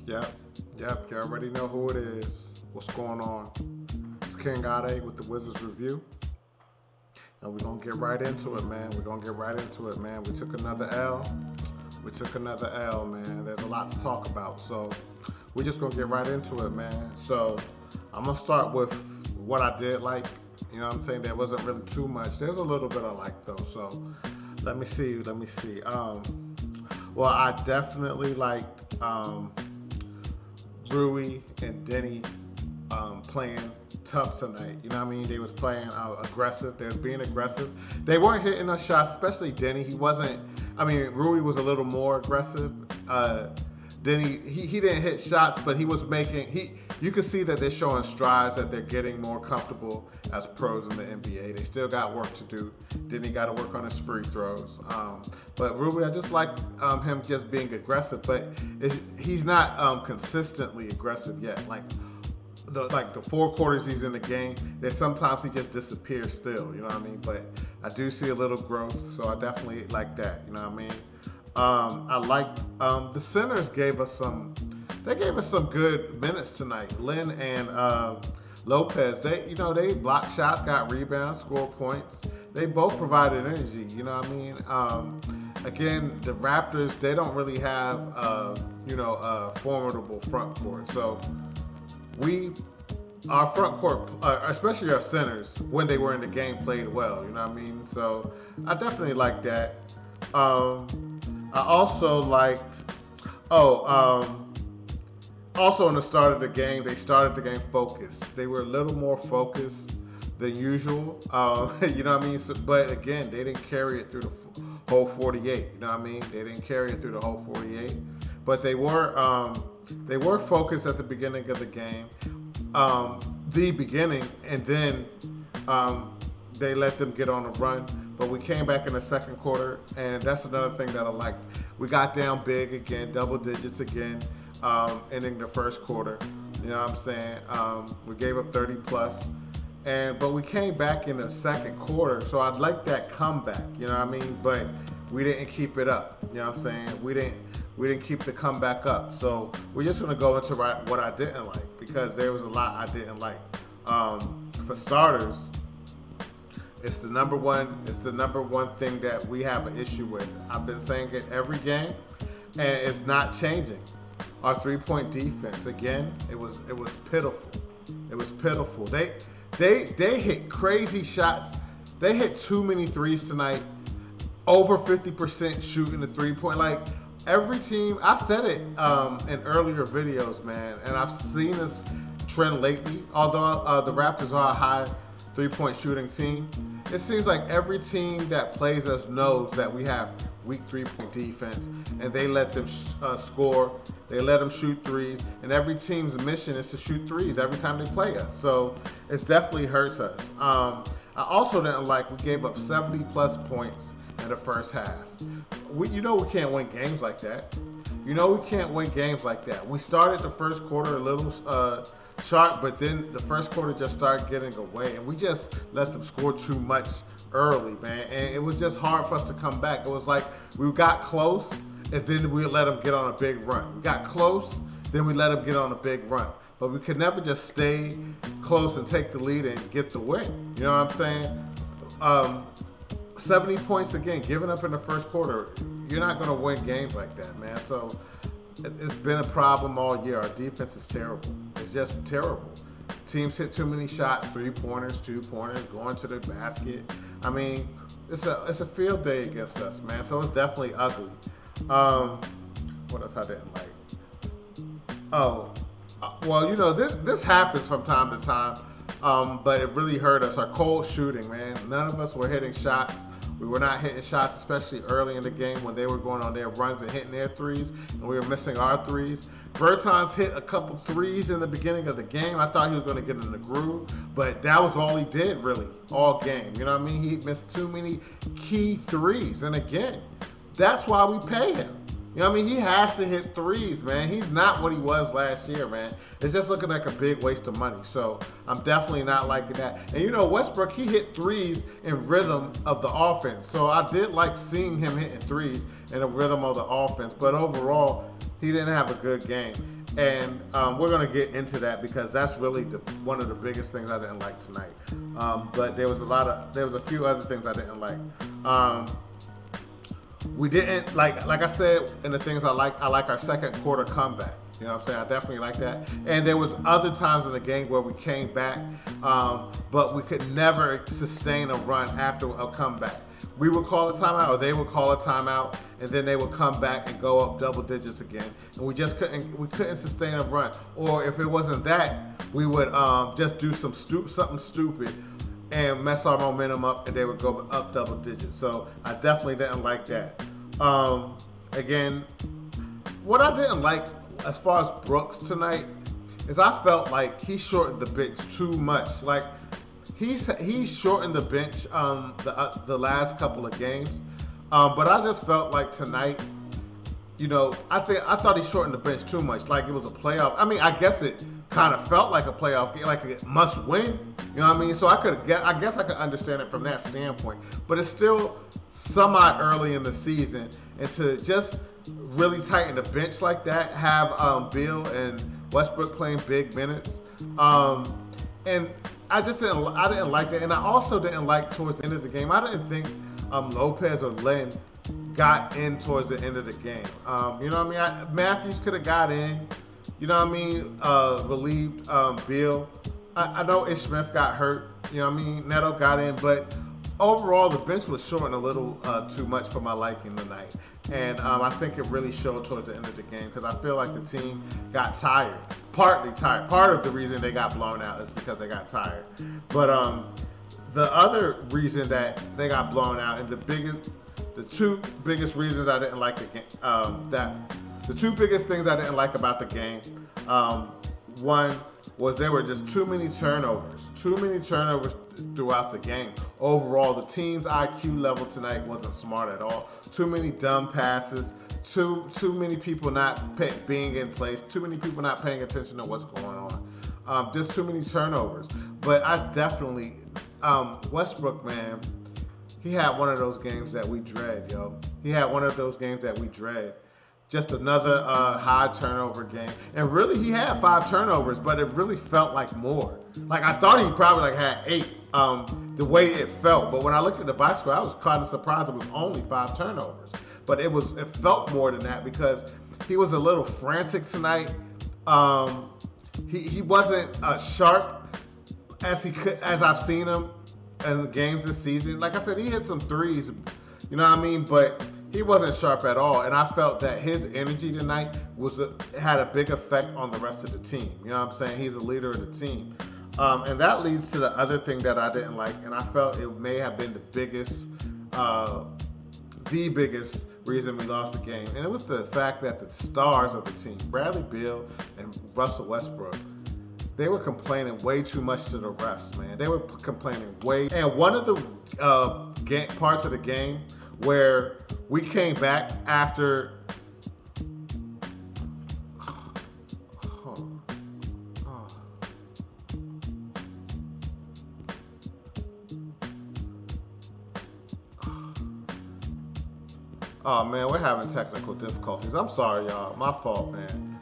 Yep, yep, you already know who it is. What's going on? It's King Ade with the Wizards Review. And we're going to get right into it, man. We're going to get right into it, man. We took another L. Man. There's a lot to talk about. So we're just going to get right into it, man. So I'm going to start with what I did like. You know what I'm saying? There wasn't really too much. There's a little bit I like, though. So let me see. Well, I definitely liked Rui and Denny playing tough tonight. You know what I mean? They was playing aggressive. They was being aggressive. They weren't hitting us shots, especially Denny. He wasn't. I mean, Rui was a little more aggressive. Denny, he didn't hit shots, but he was making. You can see that they're showing strides, that they're getting more comfortable as pros in the NBA. They still got work to do. Denny got to work on his free throws. But Rui, I just like him just being aggressive, but he's not consistently aggressive yet. Like the 4 quarters he's in the game, there's sometimes he just disappears still, you know what I mean? But I do see a little growth, so I definitely like that, you know what I mean? I liked the centers gave us some good minutes tonight. Lynn and Lopez, they blocked shots, got rebounds, scored points. They both provided energy, you know what I mean? Again, the Raptors, they don't really have a formidable front court. So our front court, especially our centers, when they were in the game, played well. You know what I mean? So I definitely like that. I also liked. Also in the start of the game, they started the game focused. They were a little more focused than usual. You know what I mean? So, but again, they didn't carry it through the whole 48. You know what I mean? They didn't carry it through the whole 48. But they were focused at the beginning of the game. And then they let them get on a run. But we came back in the second quarter, and that's another thing that I liked. We got down big again, double digits again, ending the first quarter. You know what I'm saying? We gave up 30 plus. But we came back in the second quarter, so I'd like that comeback, you know what I mean? But we didn't keep it up, you know what I'm saying? We didn't keep the comeback up. So we're just gonna go into what I didn't like, because there was a lot I didn't like. For starters, it's the number one thing that we have an issue with. I've been saying it every game, and it's not changing. Our 3-point defense, again, it was pitiful. It was pitiful. They hit crazy shots. They hit too many threes tonight. Over 50% shooting the 3-point. Like every team, I said it in earlier videos, man, and I've seen this trend lately. Although the Raptors are a high 3-point shooting team, it seems like every team that plays us knows that we have weak 3-point defense, and they let them score. They let them shoot threes, and every team's mission is to shoot threes every time they play us. So it definitely hurts us. I also didn't like we gave up 70 plus points in the first half. We can't win games like that. We started the first quarter a little sharp, but then the first quarter just started getting away, and we just let them score too much early, man. And it was just hard for us to come back. It was like we got close, and then we let them get on a big run. We got close, then we let them get on a big run. But we could never just stay close and take the lead and get the win. You know what I'm saying? 70 points again, giving up in the first quarter. You're not going to win games like that, man. So it's been a problem all year. Our defense is terrible. It's just terrible. Teams hit too many shots, 3-pointers, 2-pointers, going to the basket. I mean, it's a field day against us, man. So it's definitely ugly. What else I didn't like? This happens from time to time, but it really hurt us. Our cold shooting, man. None of us were hitting shots. We were not hitting shots, especially early in the game when they were going on their runs and hitting their threes, and we were missing our threes. Bertans hit a couple threes in the beginning of the game. I thought he was going to get in the groove, but that was all he did, really, all game. You know what I mean? He missed too many key threes, and again, that's why we pay him. You know what I mean? He has to hit threes, man. He's not what he was last year, man. It's just looking like a big waste of money. So I'm definitely not liking that. And Westbrook, he hit threes in rhythm of the offense. So I did like seeing him hitting threes in the rhythm of the offense. But overall, he didn't have a good game. And we're going to get into that because that's really one of the biggest things I didn't like tonight. But there was a few other things I didn't like. We didn't like I said in the things I like our second quarter comeback. You know what I'm saying? I definitely like that. And there was other times in the game where we came back, but we could never sustain a run after a comeback. We would call a timeout, or they would call a timeout, and then they would come back and go up double digits again. And we just couldn't sustain a run. Or if it wasn't that, we would just do something stupid and mess our momentum up, and they would go up double digits. So I definitely didn't like that. Again, what I didn't like as far as Brooks tonight is I felt like he shortened the bench too much. Like he's shortened the bench the last couple of games, but I just felt like tonight, I thought he shortened the bench too much. Like it was a playoff. I mean, I guess it kind of felt like a playoff game, like a must win. You know what I mean? So I guess I could understand it from that standpoint. But it's still semi early in the season, and to just really tighten the bench like that, have Beal and Westbrook playing big minutes, and I didn't like that. And I also didn't like towards the end of the game. I didn't think Lopez or Len got in towards the end of the game. You know what I mean? Matthews could have got in. You know what I mean? Relieved Beal. I know Ish Smith got hurt. You know what I mean? Neto got in, but overall the bench was shortened a little too much for my liking tonight. And I think it really showed towards the end of the game because I feel like the team got tired. Partly tired. Part of the reason they got blown out is because they got tired. But the other reason that they got blown out, and the two biggest reasons I didn't like the game, the two biggest things I didn't like about the game, one was there were just too many turnovers throughout the game. Overall, the team's IQ level tonight wasn't smart at all. Too many dumb passes, too many people not being in place, too many people not paying attention to what's going on. Just too many turnovers. But I definitely, Westbrook, man, he had one of those games that we dread, yo. He had one of those games that we dread. Just another high turnover game. And really, he had 5 turnovers, but it really felt like more. Like, I thought he probably had 8, the way it felt. But when I looked at the box score, I was kind of surprised it was only 5 turnovers. But it felt more than that because he was a little frantic tonight. He wasn't sharp as I've seen him in the games this season. Like I said, he hit some threes, you know what I mean? But he wasn't sharp at all, and I felt that his energy tonight had a big effect on the rest of the team. You know what I'm saying? He's a leader of the team. And that leads to the other thing that I didn't like, and I felt it may have been the biggest reason we lost the game. And it was the fact that the stars of the team, Bradley Beal and Russell Westbrook, they were complaining way too much to the refs, man. They were complaining way. And one of the parts of the game where we came back after. Oh man, we're having technical difficulties. I'm sorry, y'all. My fault, man.